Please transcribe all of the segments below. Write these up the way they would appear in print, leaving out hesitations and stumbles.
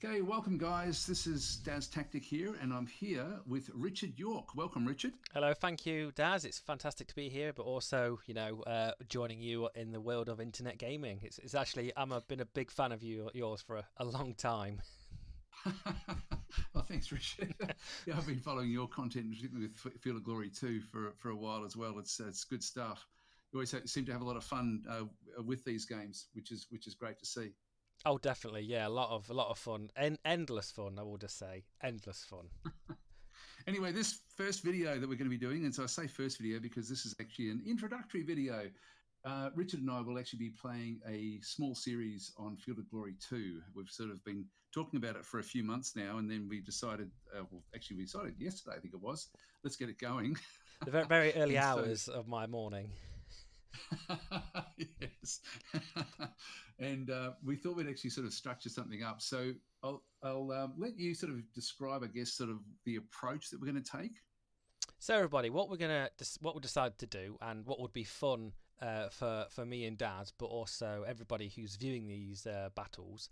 Okay, welcome guys. This is Daz Tactic here, and I'm here with Richard York. Welcome, Richard. Hello, thank you, Daz. It's fantastic to be here, but also, joining you in the world of internet gaming. It's actually been a big fan of yours for a long time. Well, thanks, Richard. Yeah, I've been following your content, particularly with Field of Glory 2 for a while as well. It's good stuff. You always seem to have a lot of fun with these games, which is great to see. Oh, definitely, yeah, a lot of fun, endless fun. I will just say, endless fun. Anyway, this first video that we're going to be doing, and so I say first video because this is actually an introductory video. Richard and I will actually be playing a small series on Field of Glory 2. We've sort of been talking about it for a few months now, and then we decided, we decided yesterday, I think it was, let's get it going. The very, very early And so, hours of my morning. yes. And we thought we'd actually sort of structure something up. So I'll let you sort of describe, I guess, sort of the approach that we're going to take. So, everybody, what we decided to do, and what would be fun for me and Daz, but also everybody who's viewing these battles,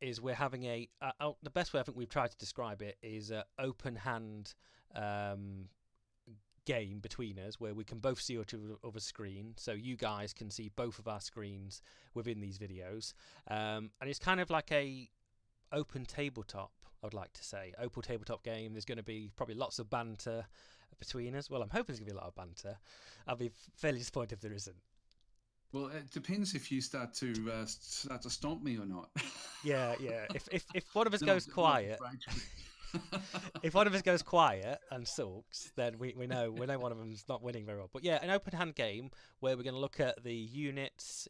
is we're having the best way I think we've tried to describe it is an open hand game between us where we can both see each other's screen, so you guys can see both of our screens within these videos, and it's kind of like a open tabletop. I'd like to say open tabletop game. There's going to be probably lots of banter between us. Well, I'm hoping there's going to be a lot of banter. I'll be fairly disappointed if there isn't. Well, it depends if you start to stomp me or not. Yeah, yeah. If one of us Then I'll, goes then I'll quiet, rage. if one of us goes quiet and sulks, then we know one of them's not winning very well. But yeah, an open hand game where we're going to look at the units.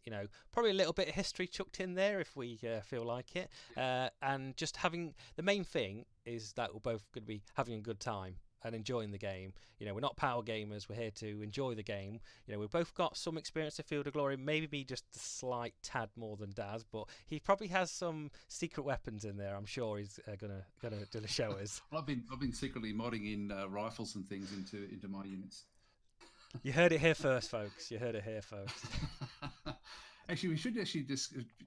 Probably a little bit of history chucked in there if we feel like it, and just having the main thing is that we're both going to be having a good time and enjoying the game. We're not power gamers. We're here to enjoy the game. We've both got some experience of Field of Glory. Maybe me just a slight tad more than Daz, but he probably has some secret weapons in there. I'm sure he's gonna show us. Well, I've been secretly modding in rifles and things into my units. You heard it here first, folks. You heard it here, folks. Actually, we should actually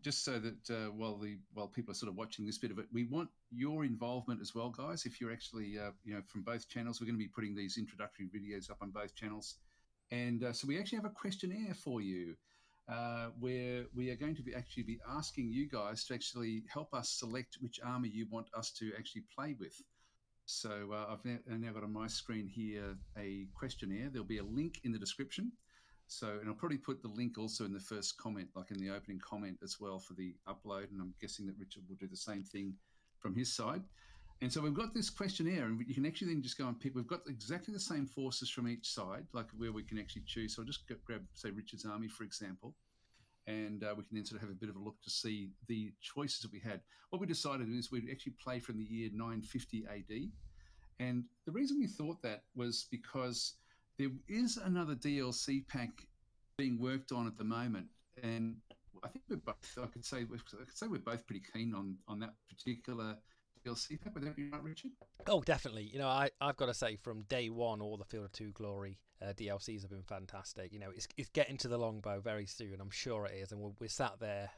just so that while people are sort of watching this bit of it, we want your involvement as well, guys. If you're actually from both channels, we're going to be putting these introductory videos up on both channels, and so we actually have a questionnaire for you, where we are going to be asking you guys to actually help us select which army you want us to actually play with. So I've now got on my screen here a questionnaire. There'll be a link in the description. So, and I'll probably put the link also in the first comment, like in the opening comment as well for the upload. And I'm guessing that Richard will do the same thing from his side. And so we've got this questionnaire, and you can actually then just go and pick. We've got exactly the same forces from each side, like where we can actually choose. So I'll just grab, say, Richard's army, for example, and we can then sort of have a bit of a look to see the choices that we had. What we decided is we'd actually play from the year 950 AD. And the reason we thought that was because there is another DLC pack being worked on at the moment, and I think we're both. I could say we're both pretty keen on that particular DLC pack. Would that be right, Richard? Oh, definitely. I've got to say, from day one, all the Field of Two Glory DLCs have been fantastic. It's getting to the longbow very soon. I'm sure it is, and we're sat there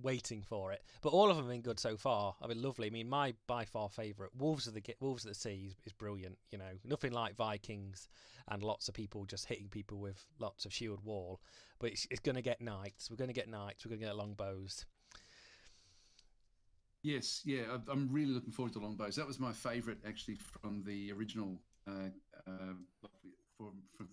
waiting for it. But all of them have been good so far. I mean, lovely. I mean, my by far favourite, Wolves of the Sea is brilliant. Nothing like Vikings and lots of people just hitting people with lots of shield wall. But it's going to get knights. We're going to get knights. We're going to get longbows. Yes, yeah. I'm really looking forward to longbows. That was my favourite actually from the original from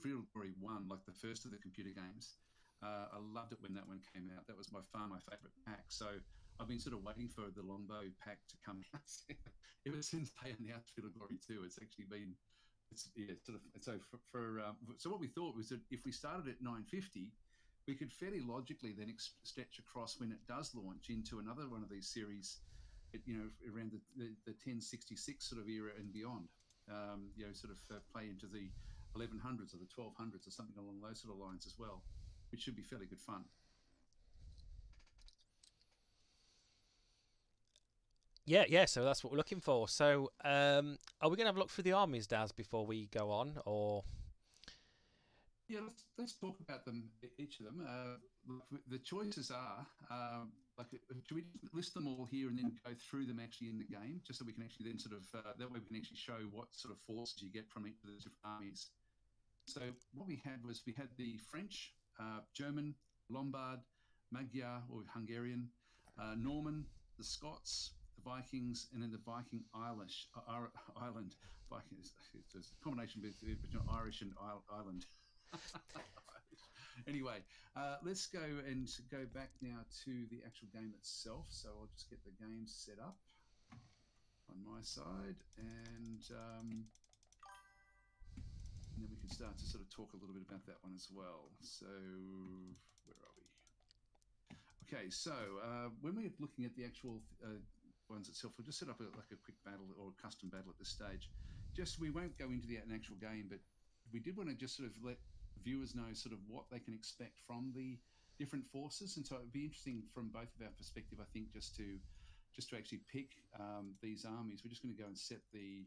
Field of Glory 1, like the first of the computer games. I loved it when that one came out. That was by far my favourite pack. So I've been sort of waiting for the longbow pack to come out ever since they announced Field of Glory 2. It's actually been, so what we thought was that if we started at 950, we could fairly logically then stretch across when it does launch into another one of these series, around the 1066 sort of era and beyond. Play into the 1100s or the 1200s or something along those sort of lines as well, which should be fairly good fun. Yeah, yeah. So that's what we're looking for. So, are we going to have a look through the armies, Daz, before we go on, or? Yeah, let's talk about them, each of them. The choices are like, should we just list them all here and then go through them actually in the game, just so we can actually then sort of that way we can actually show what sort of forces you get from each of the different armies. So what we had was we had the French, German, Lombard, Magyar or Hungarian, Norman, the Scots, the Vikings, and then the Viking Island. Vikings, it's a combination between Irish and Ireland. Anyway, let's go back now to the actual game itself. So I'll just get the game set up on my side, and then we can start to sort of talk a little bit about that one as well. So where are we? Okay, so when we're looking at the actual ones itself, we'll just set up like a quick battle or a custom battle at this stage. Just we won't go into an actual game, but we did want to just sort of let viewers know sort of what they can expect from the different forces, and so it would be interesting from both of our perspective, I think, just to actually pick these armies. We're just going to go and set the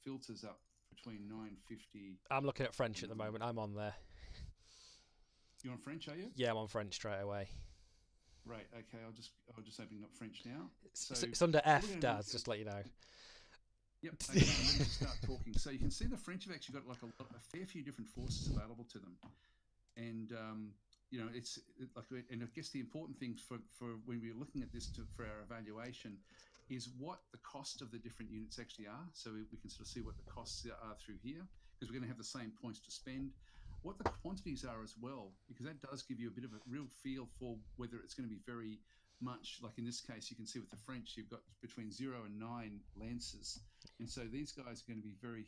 filters up between 950. I'm looking at French at the moment. I'm on there. You're on French, are you? Yeah, I'm on French straight away. Right. Okay. I'll just open up French now. So it's under F, Daz. Just to let you know. Yep. Okay, let me just start talking. So you can see the French have actually got like a fair few different forces available to them, and it's like, and I guess the important thing for when we're looking at this for our evaluation is what the cost of the different units actually are. So we can sort of see what the costs are through here, because we're going to have the same points to spend. What the quantities are as well, because that does give you a bit of a real feel for whether it's going to be very much, like in this case, you can see with the French, you've got between 0 and 9 lances. And so these guys are going to be very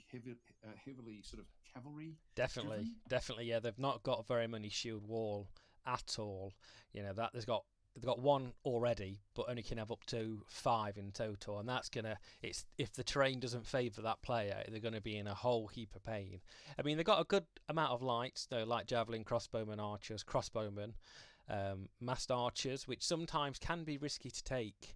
heavily sort of cavalry. Definitely. Yeah, they've not got very many shield wall at all. That they've got one already, but only can have up to 5 in total, and that's gonna. It's if the terrain doesn't favour that player, they're going to be in a whole heap of pain. I mean, they've got a good amount of lights, though, like javelin, crossbowmen, archers, crossbowmen, massed archers, which sometimes can be risky to take.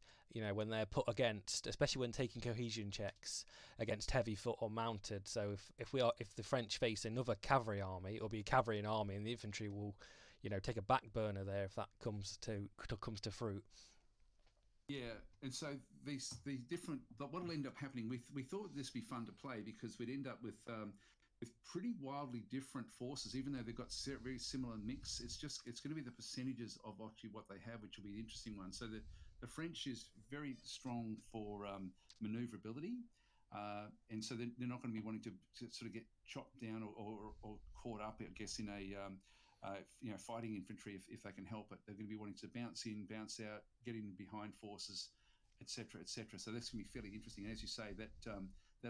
When they're put against, especially when taking cohesion checks against heavy foot or mounted. So if the French face another cavalry army, it'll be a cavalry army, and the infantry will, take a back burner there if that comes to fruit. Yeah, and so these different, what'll end up happening, we thought this would be fun to play because we'd end up with pretty wildly different forces, even though they've got very similar mix. It's going to be the percentages of actually what they have, which will be the interesting one. So the French is very strong for maneuverability, and so they're not going to be wanting to sort of get chopped down or caught up, I guess, in a fighting infantry if they can help it. They're going to be wanting to bounce in, bounce out, get in behind forces, etc., etc. So that's going to be fairly interesting. And as you say, that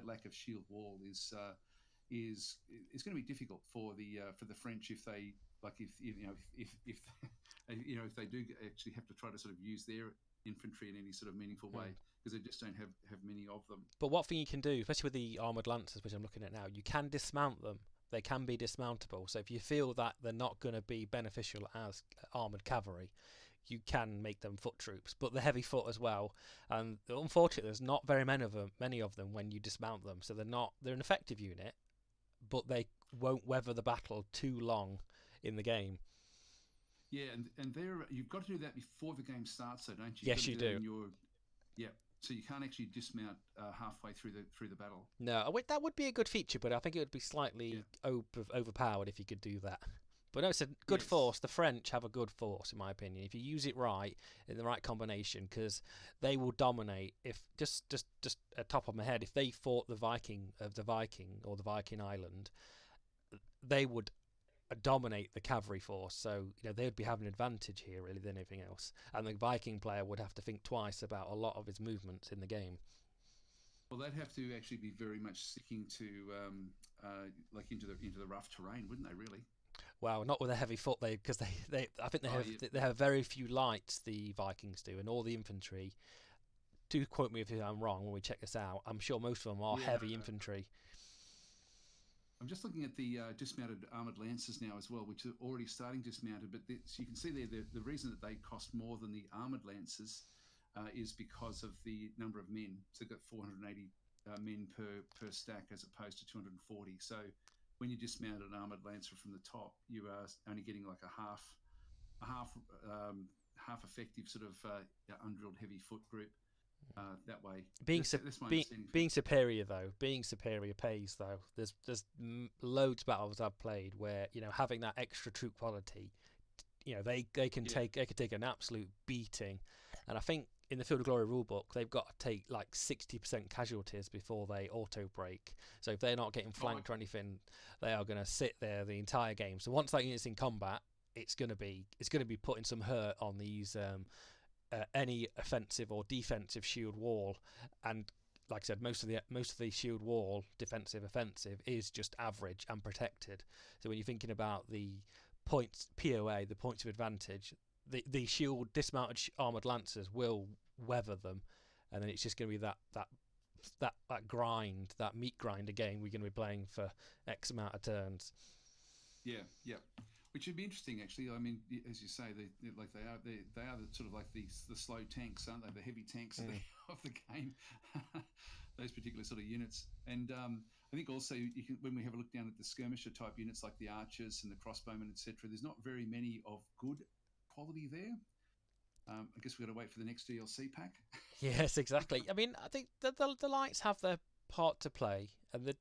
lack of shield wall is going to be difficult for the French if they if they do actually have to try to sort of use their infantry in any sort of meaningful way, because they just don't have many of them. But what thing you can do, especially with the armoured lancers, which I'm looking at now, you can dismount them. They can be dismountable. So if you feel that they're not going to be beneficial as armoured cavalry, you can make them foot troops. But the heavy foot as well. And unfortunately, there's not very many of them when you dismount them. So they're an effective unit, but they won't weather the battle too long in the game. Yeah, and you've got to do that before the game starts, though, don't you? Yes, you do. Yeah, so you can't actually dismount halfway through the battle. No, that would be a good feature, but I think it would be slightly overpowered if you could do that. But no, it's a good force. The French have a good force, in my opinion, if you use it right, in the right combination, because they will dominate. If just at top of my head, if they fought the Viking or the Viking Island, they would dominate the cavalry force. So they would be having an advantage here really than anything else, and the Viking player would have to think twice about a lot of his movements in the game. Well, they'd have to actually be very much sticking to like into the rough terrain, wouldn't they? Really? Well, not with a heavy foot, because I think they have very few lights. The Vikings do, and all the infantry. Do quote me if I'm wrong when we check this out. I'm sure most of them are heavy infantry. I'm just looking at the dismounted armoured lancers now as well, which are already starting dismounted. But so you can see there the reason that they cost more than the armoured lancers is because of the number of men. So they've got 480 men per stack as opposed to 240. So when you dismount an armoured lancer from the top, you are only getting like a half half effective sort of undrilled heavy foot group that way. Being That's my understanding. being superior though, being superior pays though. There's loads of battles I've played where having that extra troop quality, they can take an absolute beating, and I think in the Field of Glory rulebook they've got to take like 60% casualties before they auto break. So if they're not getting flanked or anything, they are going to sit there the entire game. So once that unit's in combat, it's going to be putting some hurt on these any offensive or defensive shield wall. And like I said, most of the shield wall, defensive, offensive, is just average and protected. So when you're thinking about the points POA, the points of advantage, the shield dismounted armored lancers will weather them, and then it's just going to be that grind, that meat grind again. We're going to be playing for X amount of turns. Yeah, which would be interesting actually. I mean, as you say, they are the sort of like the slow tanks, aren't they? The heavy tanks of the game. Those particular sort of units, and I think also you can, when we have a look down at the skirmisher type units like the archers and the crossbowmen, etc. There's not very many of good quality there. I guess we've got to wait for the next DLC pack. Yes, exactly. I mean, I think the lights have their part to play, and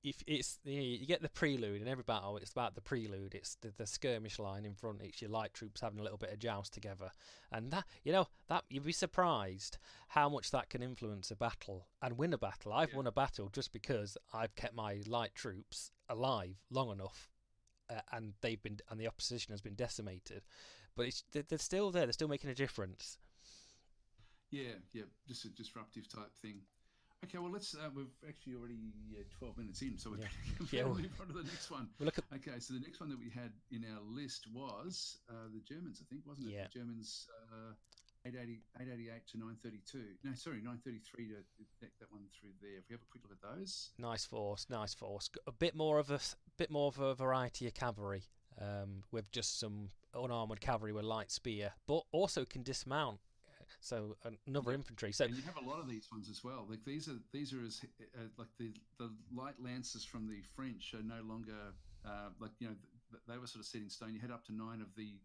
if it's you get the prelude in every battle, it's about the prelude. It's the skirmish line in front. It's your light troops having a little bit of joust together, and that you'd be surprised how much that can influence a battle and win a battle. I've won a battle just because I've kept my light troops alive long enough, and the opposition has been decimated, but they're still there. They're still making a difference. Yeah, just a disruptive type thing. Okay, well, let's. We've actually already 12 minutes in, so we'll move on to the next one. Okay, so the next one that we had in our list was the Germans, I think, wasn't it? Yeah. The Germans, 888 to 932. No, sorry, 933 to that one through there. If we have a quick look at those. Nice force. A bit more of a variety of cavalry, with just some unarmored cavalry with light spear, but also can dismount. So another infantry. So and you have a lot of these ones as well. Like these are as like the light lancers from the French are no longer they were sort of set in stone. You had up to 9 with the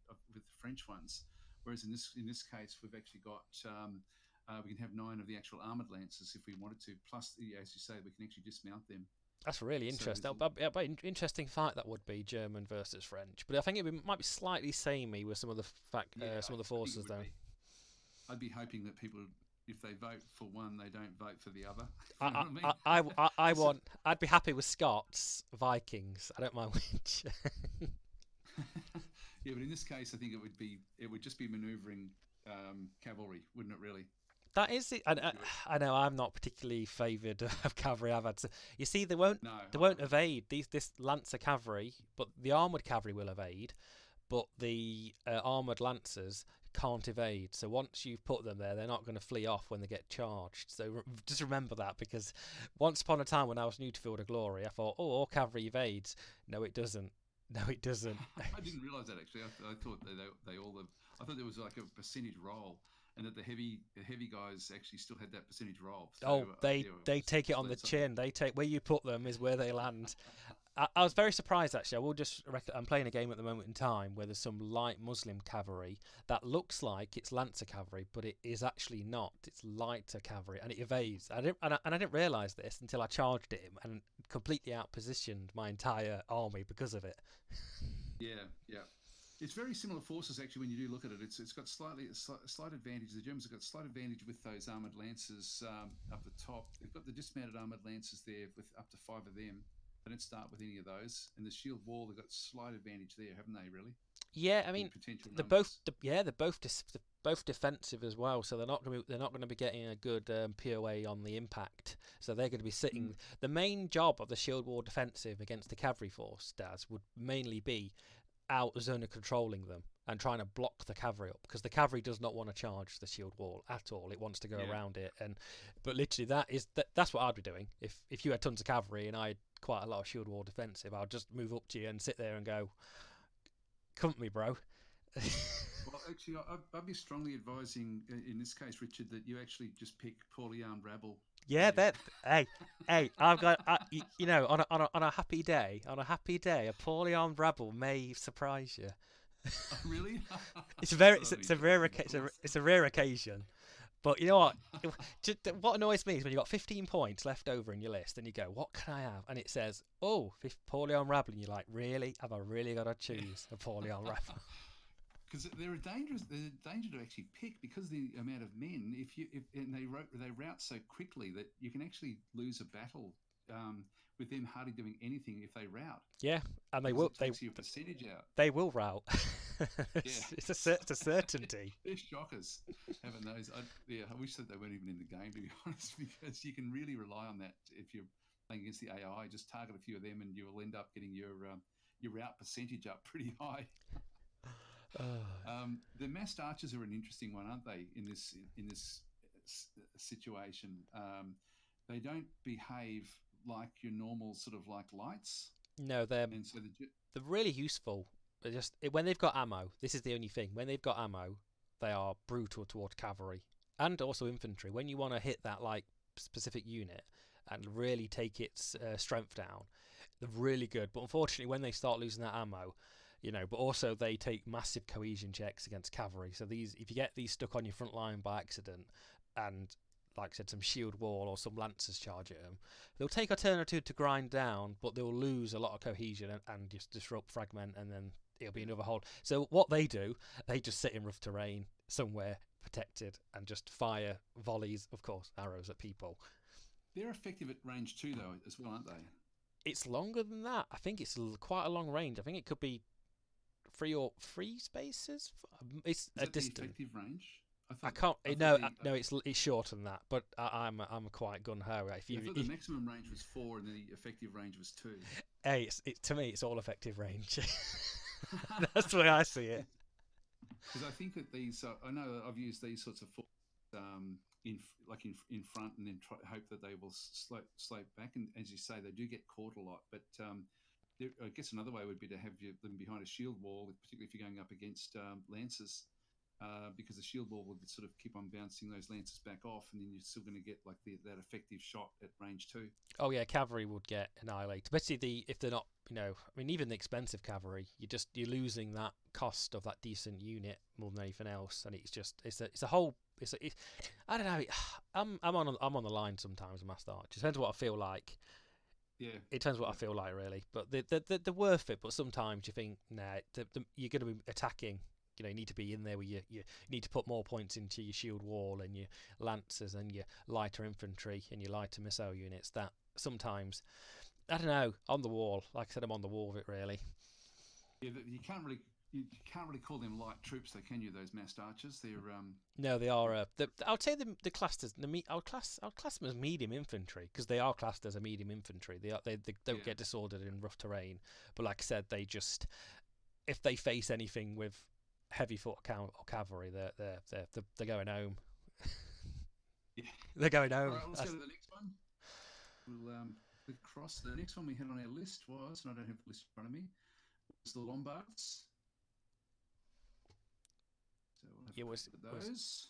French ones, whereas in this case we've actually got we can have 9 of the actual armored lancers if we wanted to. Plus, as you say, we can actually dismount them. That's really interesting. Interesting fight that would be, German versus French. But I think might be slightly samey with some of the forces though. I'd be hoping that people, if they vote for one, they don't vote for the other. I'd be happy with Scots, Vikings. I don't mind which. Yeah, but in this case, I think it would just be manoeuvring cavalry, wouldn't it? Really. That is it. I know I'm not particularly favoured of cavalry. You see, they won't evade this Lancer cavalry, but the armoured cavalry will evade. But the armoured lancers can't evade. So once you've put them there, they're not going to flee off when they get charged. So just remember that, because once upon a time when I was new to Field of Glory, I thought, all cavalry evades. No, it doesn't. I didn't realise that actually. I thought they all. I thought there was like a percentage roll, and that the heavy guys actually still had that percentage roll. So, they take it on the chin. They take where you put them is where they land. I was very surprised actually. I'm playing a game at the moment in time where there's some light Muslim cavalry that looks like it's Lancer cavalry, but it is actually not. It's lighter cavalry, and it evades. I didn't realise this until I charged it and completely outpositioned my entire army because of it. Yeah. It's very similar forces actually when you do look at it. It's got slight advantage. The Germans have got slight advantage with those armoured lancers up the top. They've got the dismounted armoured lancers there with up to 5 of them. They don't start with any of those, and the shield wall, they've got slight advantage there, haven't they? Really? Yeah, I mean, they're both defensive as well, so they're not going to be getting a good POA on the impact. So they're going to be sitting. The main job of the shield wall defensive against the cavalry force, Daz, would mainly be out zone of controlling them and trying to block the cavalry up, because the cavalry does not want to charge the shield wall at all. It wants to go around it, but literally that's what I'd be doing if you had tons of cavalry and I had quite a lot of shield wall defensive. I'll just move up to you and sit there and go, "Come at me, bro." Well, actually, I'd be strongly advising in this case, Richard, that you actually just pick poorly armed rabble. Yeah, hey, I've got on a happy day, a poorly armed rabble may surprise you. Oh, really? It's a very Oh, that'd it's be a rare shocking, of course. it's a rare occasion. But you know what? What annoys me is when you've got 15 points left over in your list and you go, what can I have? And it says, oh, poorly unraveled. And you're like, really? Have I really got to Yeah. choose a poorly unraveled? Because they're a dangerous. There's a danger to actually pick because of the amount of men. If you if and they route so quickly that you can actually lose a battle with them hardly doing anything if they route Yeah, and because it takes your percentage out. they will route. Yeah, It's a certainty. they're shockers having those. Yeah, I wish that they weren't even in the game to be honest, because you can really rely on that if you're playing against the AI. Just target a few of them, and you will end up getting your route percentage up pretty high. Oh, The massed archers are an interesting one, aren't they? In this situation, they don't behave like your normal sort of like lights, no, and so they're really useful. When they've got ammo, this is the only thing. When they've got ammo, they are brutal toward cavalry and also infantry. When you want to hit that like specific unit and really take its strength down, they're really good. But unfortunately, when they start losing that ammo, but also they take massive cohesion checks against cavalry. So if you get these stuck on your front line by accident, and like I said, some shield wall or some lancers charge at them, they'll take a turn or two to grind down, but they'll lose a lot of cohesion and just disrupt, fragment, and then it'll be yeah, another hold. So what they do, they just sit in rough terrain somewhere protected and just fire volleys, of course, arrows at people. they're effective at range two though as well, aren't they? It's longer than that. I think it's quite a long range. I think it could be three spaces. It's Is a that the distant. effective range? I can't. I thought No, the no. It's shorter than that. But I'm quite gun ho. If yeah, you, I thought the maximum range was four and the effective range was two. hey, to me, it's all effective range. That's the way I see it. Because I think that these, I know I've used these sorts of forms in front, and then hope that they will slope back. And as you say, they do get caught a lot. But I guess another way would be to have them behind a shield wall, particularly if you're going up against lancers, because the shield wall will sort of keep on bouncing those lancers back off, and then you're still going to get like that effective shot at range two. Oh yeah, cavalry would get annihilated, especially if they're not. I mean, even the expensive cavalry, you're losing that cost of that decent unit more than anything else, and it's a whole. I don't know. I'm on the line sometimes, Master Arch. It depends what I feel like. Yeah, It depends what I yeah, feel like, really. But they're worth it. But sometimes you think, nah, you're going to be attacking. You need to be in there where you need to put more points into your shield wall and your lancers and your lighter infantry and your lighter missile units. That sometimes, I don't know, on the wall. Like I said, I'm on the wall of it, really. yeah. You can't really call them light troops, though, can you? Those massed archers, they're No, they are. I would say the classed as I would class them as medium infantry because they are classed as a medium infantry. They don't yeah. get disordered in rough terrain, but like I said, they just if they face anything with heavy foot or cavalry, they're going home. Yeah. They're going All home. right, let's go to the next one. We'll click across. The next one we had on our list was, and I don't have the list in front of me, was the Lombards. So we'll have a It quick was look at was those.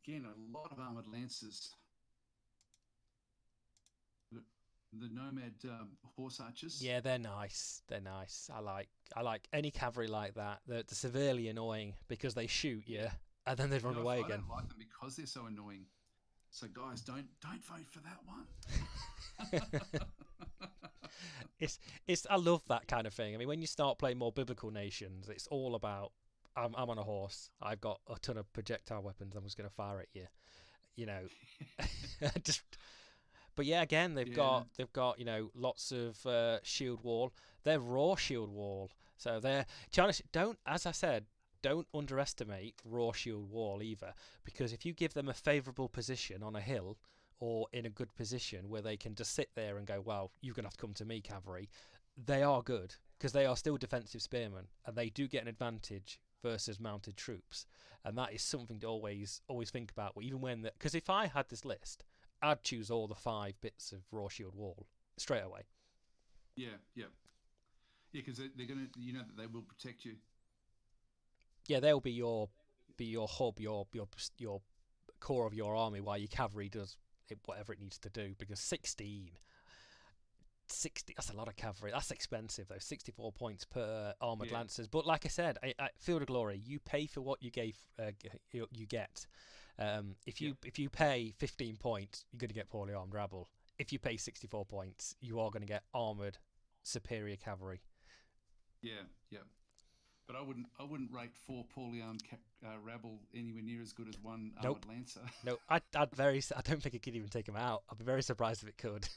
Again, a lot of armored lancers. The nomad horse archers. Yeah, they're nice. They're nice. I like any cavalry like that. They're severely annoying because they shoot you Yeah. and then they run away I again. don't like them because they're so annoying. So guys, don't vote for that one. It's I love that kind of thing. I mean, when you start playing more biblical nations, it's all about I'm on a horse. I've got a ton of projectile weapons. I'm just going to fire at you. You know, just. But yeah, again, Yeah, they've got lots of shield wall. They're raw shield wall. So they're to be honest, don't as I said, don't underestimate raw shield wall either, because if you give them a favourable position on a hill or in a good position where they can just sit there and go, well, you're gonna have to come to me, cavalry. They are good because they are still defensive spearmen and they do get an advantage versus mounted troops, and that is something to always think about. Even when because if I had this list, I'd choose all the 5 bits of raw shield wall straight away. yeah, yeah, yeah. Because they're gonna, that they will protect you. Yeah, they'll be your hub, your core of your army, while your cavalry does whatever it needs to do. Because that's 60. That's a lot of cavalry. That's expensive though. 64 points per armored Yeah, lancers. But like I said, Field of Glory, you pay for what you you get. yeah, If you pay 15 points, you're going to get poorly armed rabble. If you pay 64 points, you are going to get armored superior cavalry. yeah, yeah. But I wouldn't rate four poorly armed rabble anywhere near as good as one Nope. armored lancer. No, I don't think it could even take them out. I'd be very surprised if it could.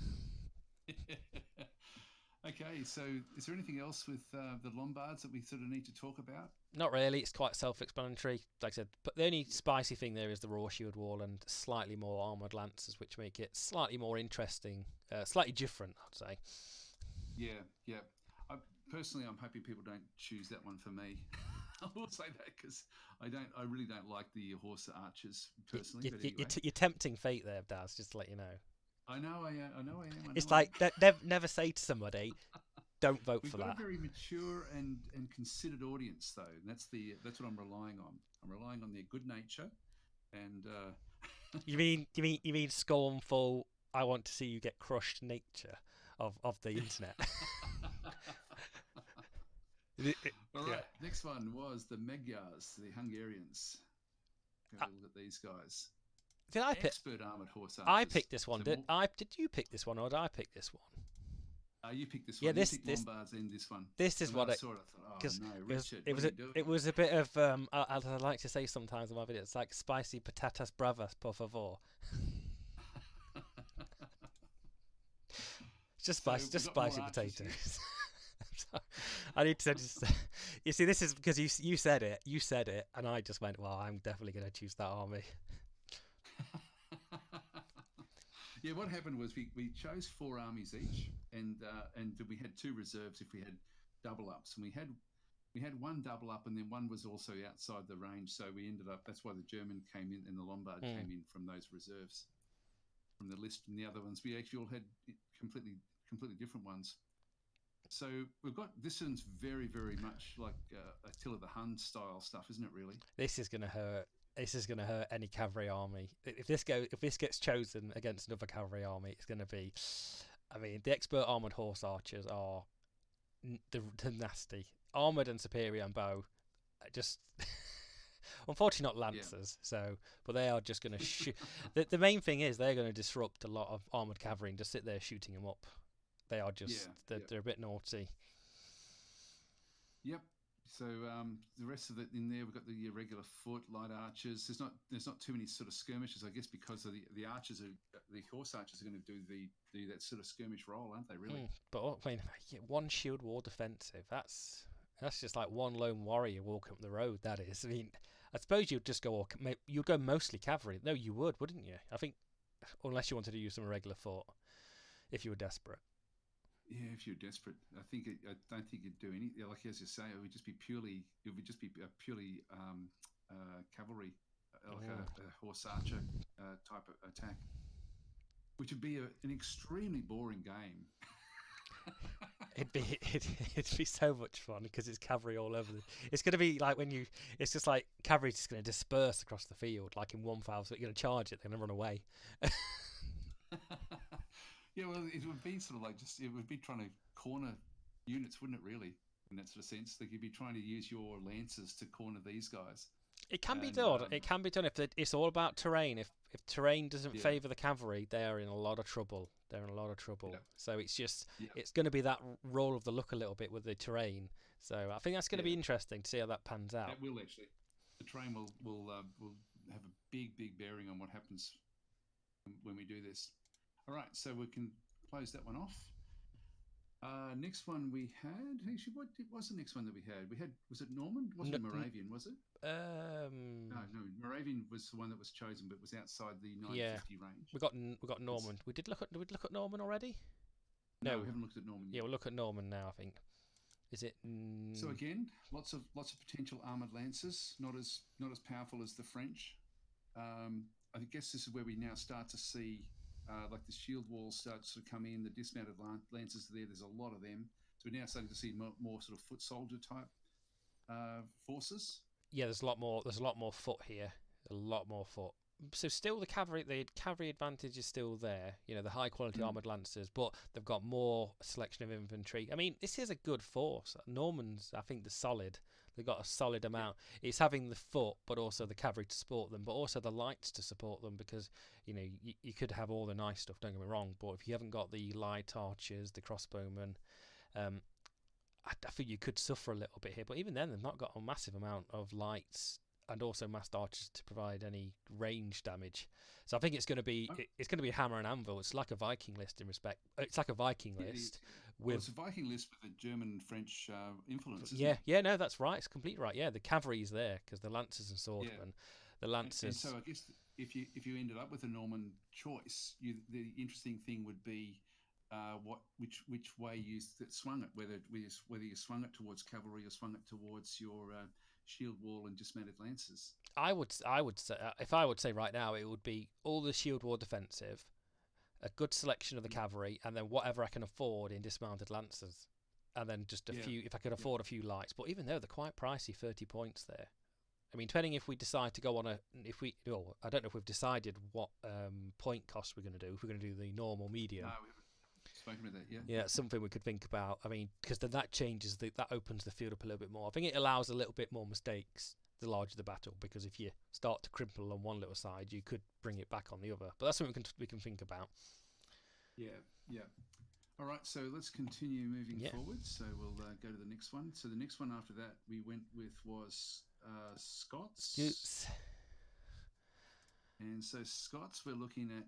Okay, so is there anything else with the Lombards that we sort of need to talk about? Not really. It's quite self-explanatory. Like I said, but the only spicy thing there is the raw shield wall and slightly more armored lancers, which make it slightly more interesting, slightly different, I'd say. Yeah, yeah. I, personally, I'm happy people don't choose that one for me. I will say that because I really don't like the horse archers personally. But anyway, You're tempting fate there, Daz. Just to let you know. I know I am. I know I am. I know It's I like am. never say to somebody, "Don't vote We've for got a that." very mature and considered audience, though, and that's what I'm relying on. I'm relying on their good nature, and You mean scornful? I want to see you get crushed nature of the internet. all Yeah. right. Next one was the Magyars, the Hungarians. Have a look at these guys. Did I pick? Expert armored horse I archers. picked this one. So Did more, I? Did you pick this one, or did I pick this one? you picked this Yeah, one. You picked Lombards in this one. this is And when what I I saw it, I thought, oh because no, Richard, it what was are you doing? it was a bit of as I like to say sometimes in my videos, it's like spicy patatas bravas, por favor. So we've Just got more spicy archers here. potatoes. So, I need to just. You see, this is because you said it, and I just went, well, I'm definitely going to choose that army. Yeah, what happened was we chose four armies each, and we had two reserves if we had double ups, and we had one double up, and then one was also outside the range. So we ended up. That's why the German came in and the Lombard Mm. came in from those reserves from the list, and the other ones we actually all had completely different ones. So we've got this one's very much like Attila the Hun style stuff, isn't it? Really? This is going to hurt. This is going to hurt any cavalry army. If this gets chosen against another cavalry army, it's going to be. I mean, the expert armored horse archers are the nasty armored and superior and bow. Just unfortunately not Yeah. lancers. So, but they are just going to shoot. The main thing is they're going to disrupt a lot of armored cavalry and just sit there shooting them up. They are just Yeah. they're a bit naughty. Yep. So the rest of it in there, we've got the irregular foot, light archers. There's not too many sort of skirmishes, I guess, because of the archers are the horse archers are going to do that sort of skirmish role, aren't they? Really? But I mean, one shield wall defensive. That's just like one lone warrior walking up the road. That is. I mean, I suppose you'd just go. You'd go mostly cavalry. No, you would, wouldn't you? I think, unless you wanted to use some irregular foot, if you were desperate. Yeah, if you're desperate, I don't think you'd do any. Like as you say, it would just be purely cavalry, like a horse archer type of attack, which would be an extremely boring game. It'd be so much fun because it's cavalry all over. It's going to be like when you. It's just like cavalry's just going to disperse across the field like in one foul. So you're going to charge it, they're going to run away. Yeah, well, it would be sort of like it would be trying to corner units, wouldn't it? Really, in that sort of sense, like you'd be trying to use your lancers to corner these guys. It can be And done. It can be done if it's all about terrain. If terrain doesn't yeah, favour the cavalry, they are in a lot of trouble. They're in a lot of trouble. yeah, So it's just yeah, it's going to be that roll of the luck a little bit with the terrain. So I think that's going to yeah. be interesting to see how that pans out. That will actually. The train will have a big bearing on what happens when we do this. All right, so we can close that one off. Next one we had. Actually, what was the next one that we had? Was it Norman? It wasn't Moravian, was it? No, Moravian was the one that was chosen, but was outside the 950 yeah, range. we got Norman. Did we look at Norman already? No, No. we haven't looked at Norman Yeah, yet. we'll look at Norman now. I think. Is it? So again, lots of potential armored lancers, not as powerful as the French. I guess this is where we now start to see like the shield walls start to come in. The dismounted lancers are there. There's a lot of them. So we're now starting to see more sort of foot soldier type forces. Yeah, there's a lot more. There's a lot more foot here. A lot more foot. So still the cavalry advantage is still there. You know, the high quality Mm. armored lancers, but they've got more selection of infantry. I mean, this is a good force. Normans, I think, they're solid. They've got a solid Yeah. amount. It's having the foot, but also the cavalry to support them, but also the lights to support them because you know you could have all the nice stuff. Don't get me wrong, but if you haven't got the light archers, the crossbowmen, um, I think you could suffer a little bit here. But even then, they've not got a massive amount of lights and also massed archers to provide any range damage. So I think Oh, it's going to be hammer and anvil. It's like a Viking list in respect. It's like a Viking it list is. Yeah. Well, with it's a Viking list with a German and French influence, isn't yeah, it? yeah, no, that's right. It's completely right. Yeah, the cavalry is there because the lancers and Yeah. swordmen, the And so lancers. I guess if you ended up with a Norman choice, the interesting thing would be what which way you swung it, whether you swung it towards cavalry or swung it towards your shield wall and dismounted lancers. I would say if I would say right now, it would be all the shield wall defensive, a good selection of the Yeah, cavalry, and then whatever I can afford in dismounted lancers, and then just a yeah, few if I could yeah. afford a few lights. But even though they're quite pricey, 30 points there. I mean, depending if we decide to go on a if we well, I don't know if we've decided what point cost we're going to do. If we're going to do the normal, No, medium, we haven't spoken about that yet. yeah, it's something we could think about. I mean, because then that changes that opens the field up a little bit more. I think it allows a little bit more mistakes the larger the battle, because if you start to crimple on one little side, you could bring it back on the other. But that's something we can think about. Yeah, yeah. All right, so let's continue moving Yeah, forward. So we'll go to the next one. So the next one after that we went with was Scots, Scoots, and so Scots we're looking at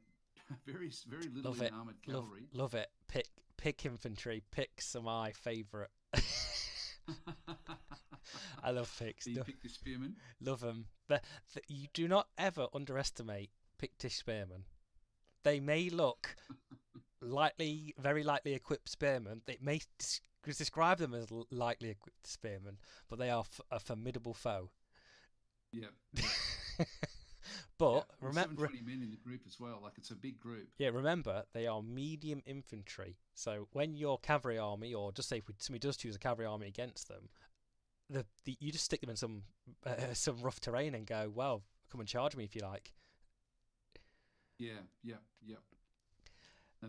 very little love in it, armored love cavalry. love it. Pick infantry. Picks are my favourite. I love picks. You picked the spearmen. Love them. But you do not ever underestimate Pictish spearmen. They may look very lightly equipped spearmen. They may describe them as lightly equipped spearmen, but they are a formidable foe. Yeah, yeah, yeah. But Well, 720 men in the group as well. Like it's a big group. yeah, remember they are medium infantry. So when your cavalry army, or just say if somebody does choose a cavalry army against them, you just stick them in some rough terrain and go, well, come and charge me if you like. Yeah, yeah, yeah. No,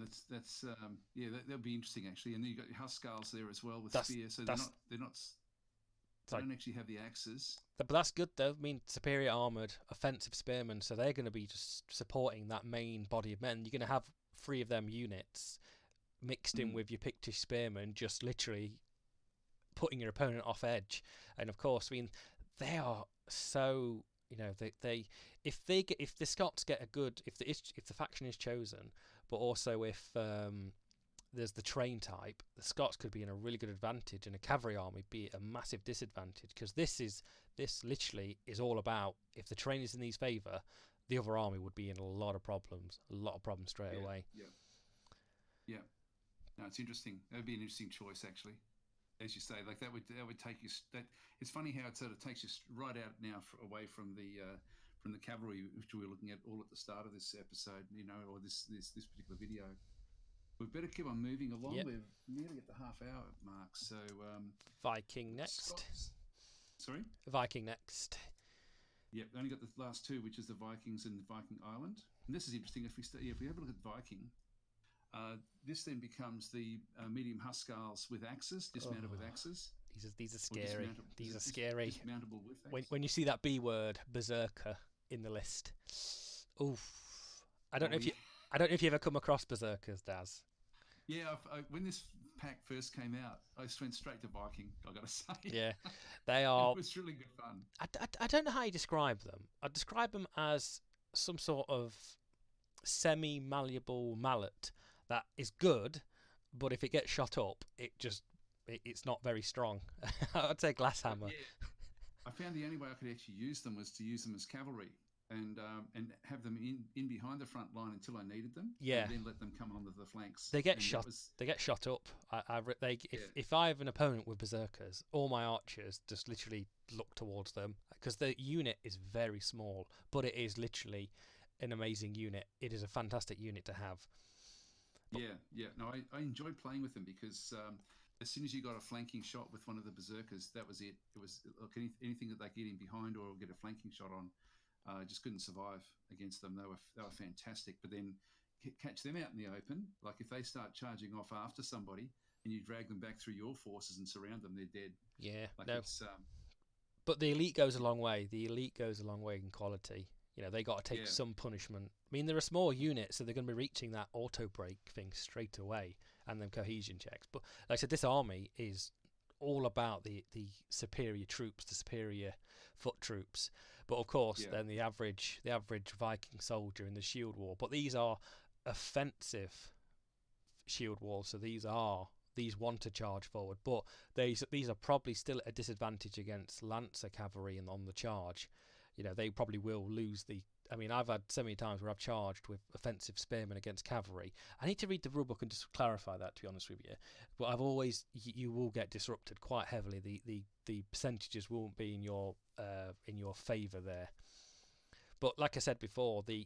yeah, that'll be interesting actually. And then you got your Huskarls there as well with That's spear. So that's they like don't actually have the axes. but that's good though. I mean, superior armored, offensive spearmen, so they're going to be just supporting that main body of men. You're going to have three of them units mixed in Mm, with your Pictish spearmen, just literally putting your opponent off edge. And of course, I mean, they are so they if the Scots get a good if the faction is chosen, but also if there's the train type, the Scots could be in a really good advantage, and a cavalry army be at a massive disadvantage, because this literally is all about if the train is in these favour, the other army would be in a lot of problems straight yeah, away. yeah, yeah. No, it's interesting. That would be an interesting choice actually. As you say, like that would take you. That it's funny how it sort of takes you right out now away from the cavalry, which we were looking at all at the start of this episode, or this particular video. We better keep on moving along. Yep. We're nearly at the half-hour mark. So Viking next. Scots. Sorry. Viking next. Yeah, only got the last two, which is the Vikings and the Viking Island. And this is interesting. If we have a look at Viking, this then becomes the medium Huskarls with axes, dismounted with Oh, axes, these are or scary. These are scary. dismountable with axes. When you see that B word berserker in the list, oof. I don't Oh know if yeah, you I don't know if you ever come across berserkers, Daz. yeah. When this pack first came out, I just went straight to Viking. I got to say, Yeah, they and it are. was really good fun. I don't know how you describe them. I describe them as some sort of semi-malleable mallet that is good, but if it gets shot up, it's not very strong. I'd say glass But hammer. yeah, I found the only way I could actually use them was to use them as cavalry and have them in behind the front line until I needed them, Yeah, and then let them come onto the flanks. they get And that shot. was They get shot up. yeah, If I have an opponent with berserkers, all my archers just literally look towards them, because the unit is very small, but it is literally an amazing unit. It is a fantastic unit to have. But yeah, yeah. No, I enjoyed playing with them because as soon as you got a flanking shot with one of the berserkers, that was it. It was look anything that they get in behind or get a flanking shot on. just couldn't survive against them. They were fantastic, but then catch them out in the open. Like if they start charging off after somebody and you drag them back through your forces and surround them, they're dead. Yeah, Like no. it's But the elite goes a long way. The elite goes a long way in quality. You know, they got to take yeah, some punishment. I mean, they're a small unit, so they're going to be reaching that auto break thing straight away, and then cohesion checks. But like I said, this army is all about the superior troops, the superior foot troops. But of course, yeah, then the average Viking soldier in the shield wall. But these are offensive shield walls, so these want to charge forward, but these are probably still at a disadvantage against Lancer cavalry and on the charge. You know, they probably will lose the. I mean, I've had so many times where I've charged with offensive spearmen against cavalry. I need to read the rulebook and just clarify that, to be honest with you. But I've always, you will get disrupted quite heavily. The percentages won't be in your favour there. But like I said before, the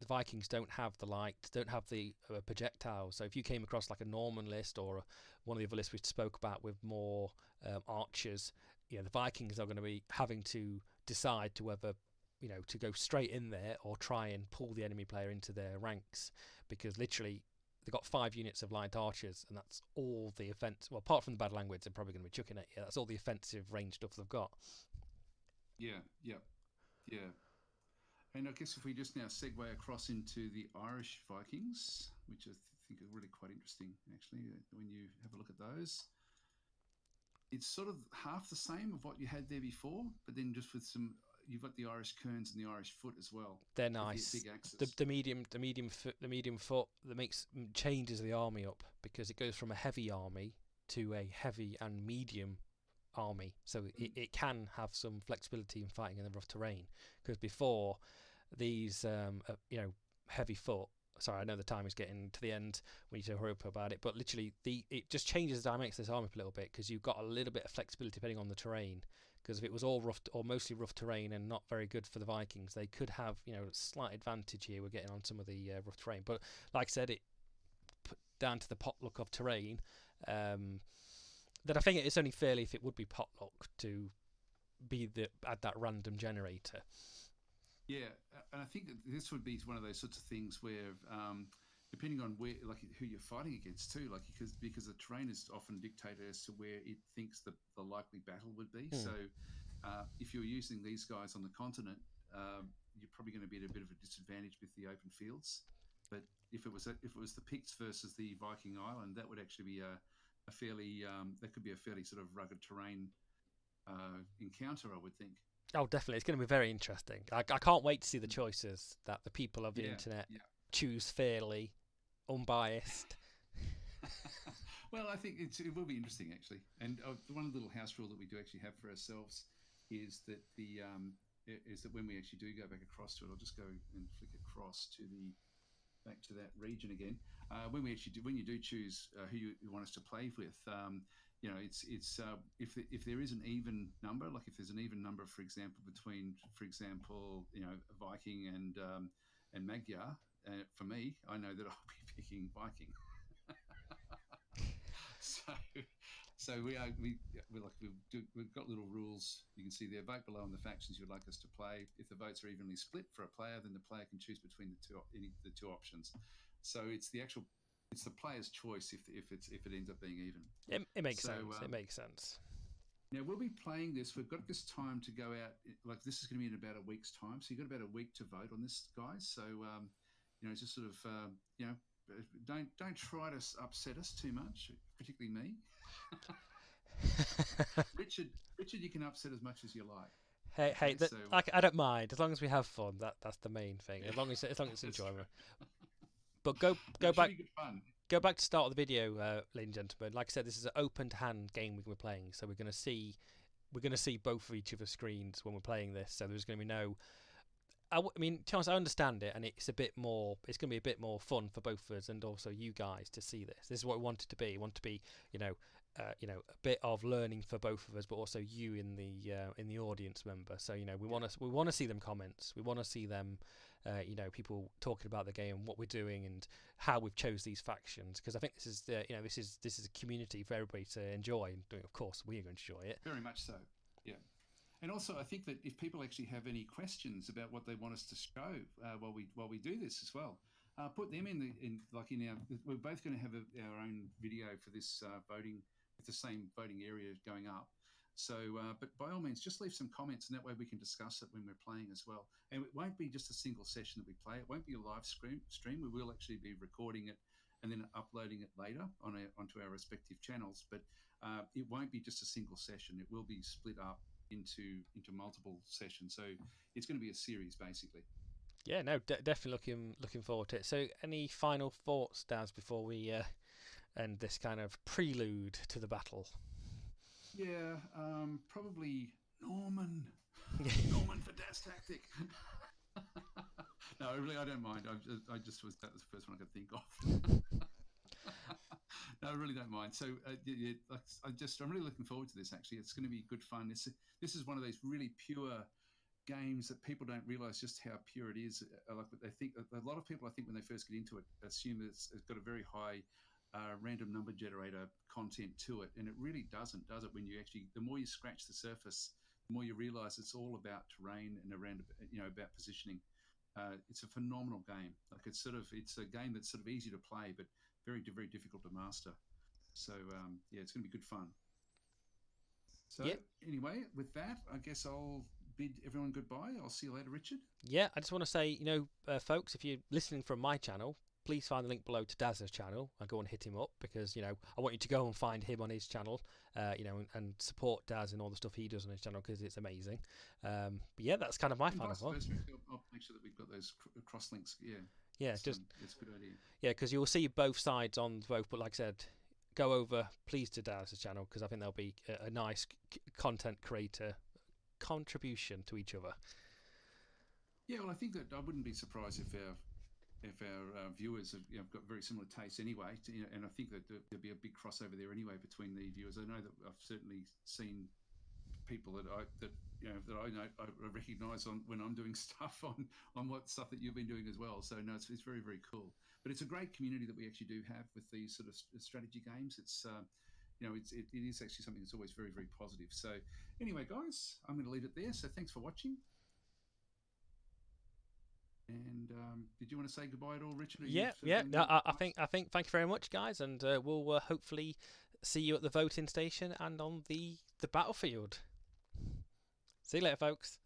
Vikings don't have the projectiles. So if you came across like a Norman list or one of the other lists we spoke about with more archers, you know, the Vikings are going to be having to decide to whether, you know, to go straight in there or try and pull the enemy player into their ranks, because literally they've got 5 units of light archers and that's all the offense. Well, apart from the bad language, they're probably going to be chucking at you. That's all the offensive range stuff they've got. yeah, yeah, yeah. And I guess if we just now segue across into the Irish Vikings, which I think are really quite interesting, actually, when you have a look at those, it's sort of half the same of what you had there before, but then just with some, you've got the Irish Kerns and the Irish Foot as well. They're With nice. the big axes. The medium foot that changes the army up, because it goes from a heavy army to a heavy and medium army, so it can have some flexibility in fighting in the rough terrain. Because before these, heavy foot. Sorry, I know the time is getting to the end. We need to hurry up about it, but literally, it just changes the dynamics of this army up a little bit, because you've got a little bit of flexibility depending on the terrain. Because if it was all rough or mostly rough terrain and not very good for the Vikings, they could have, you know, slight advantage here. We're getting on some of the rough terrain, but like I said, it put down to the potluck of terrain. That I think it's only fairly if it would be potluck to be add that random generator. Yeah, and I think that this would be one of those sorts of things where, depending on where, like who you're fighting against too, like because the terrain is often dictated as to where it thinks the likely battle would be. So, if you're using these guys on the continent, you're probably going to be at a bit of a disadvantage with the open fields. But if it was the Picts versus the Viking Island, that would actually be a fairly that could be a fairly sort of rugged terrain encounter, I would think. Oh, definitely. It's going to be very interesting. I can't wait to see the choices that the people of the Yeah, internet yeah. choose fairly, unbiased. Well, I think it will be interesting actually. And one little house rule that we do actually have for ourselves is that when we actually do go back across to it, I'll just go and flick across to the back to that region again. When you do choose who you want us to play with, it's if there is an even number, like if there's an even number, for example, between, for example, Viking and Magyar. For me, I know that I'll be picking Viking. so so we've got little rules. You can see there, vote below on the factions you'd like us to play. If the votes are evenly split for a player, then the player can choose between the two options. So it's the player's choice if it ends up being even. It makes sense. It makes sense. Now we'll be playing this. We've got this time to go out. Like this is going to be in about a week's time. So you've got about a week to vote on this, guys. So just sort of don't try to upset us too much, particularly me. Richard, you can upset as much as you like. Hey, Okay, so I don't mind as long as we have fun. That's the main thing. As long as it's enjoyable. But go back. Be good fun. Go back to start of the video, ladies and gentlemen. Like I said, this is an open hand game we're playing, so we're going to see both of each of the screens when we're playing this. So there's going to be no. I mean, to be honest, I understand it, and it's a bit more. It's going to be a bit more fun for both of us, and also you guys to see this. This is what we want it to be. We want it to be, a bit of learning for both of us, but also you in the audience member. So we want to see them comments. We want to see them, people talking about the game, what we're doing, and how we've chose these factions. Because I think this is a community for everybody to enjoy, and of course we are going to enjoy it. Very much so. Yeah. And also, I think that if people actually have any questions about what they want us to show while we do this as well, put them in our. We're both going to have our own video for this voting with the same voting area going up. So, but by all means, just leave some comments, and that way we can discuss it when we're playing as well. And it won't be just a single session that we play. It won't be a live stream. We will actually be recording it and then uploading it later onto our respective channels. But it won't be just a single session. It will be split up into multiple sessions. So it's going to be a series basically. Yeah, no, definitely looking forward to it. So, any final thoughts, Daz, before we end this kind of prelude to the battle? Yeah, probably Norman for Daz Tactic. No, really, I don't mind. That was the first one I could think of. No, I really don't mind. So I'm really looking forward to this. Actually, it's going to be good fun. This is one of those really pure games that people don't realize just how pure it is. Like they think a lot of people, I think, when they first get into it, assume that it's got a very high random number generator content to it, and it really doesn't, does it? When you actually, the more you scratch the surface, the more you realize it's all about terrain and about positioning. It's a phenomenal game. Like it's a game that's sort of easy to play, but very, very difficult to master. So yeah, it's going to be good fun. So anyway, with that, I guess I'll bid everyone goodbye. I'll see you later, Richard. Yeah, I just want to say, folks, if you're listening from my channel, please find the link below to Daz's channel and go and hit him up, because I want you to go and find him on his channel, and support Daz and all the stuff he does on his channel, because it's amazing. But yeah, that's kind of my final one. I'll make sure that we've got those cross links. Yeah, it's a good idea. Yeah, because you'll see both sides on both. But like I said, go over please to Daz's channel, because I think there'll be a nice content creator contribution to each other. Yeah, well, I think that I wouldn't be surprised if our viewers have got very similar tastes anyway, and I think that there'll be a big crossover there anyway between the viewers. I know that I've certainly seen people that I recognise when I'm doing stuff on what stuff that you've been doing as well. So no, it's very, very cool. But it's a great community that we actually do have with these sort of strategy games. It's it is actually something that's always very, very positive. So anyway, guys, I'm going to leave it there. So thanks for watching. And did you want to say goodbye at all, Richard? Yeah. No, I think thank you very much, guys, and we'll hopefully see you at the voting station and on the battlefield. See you later, folks.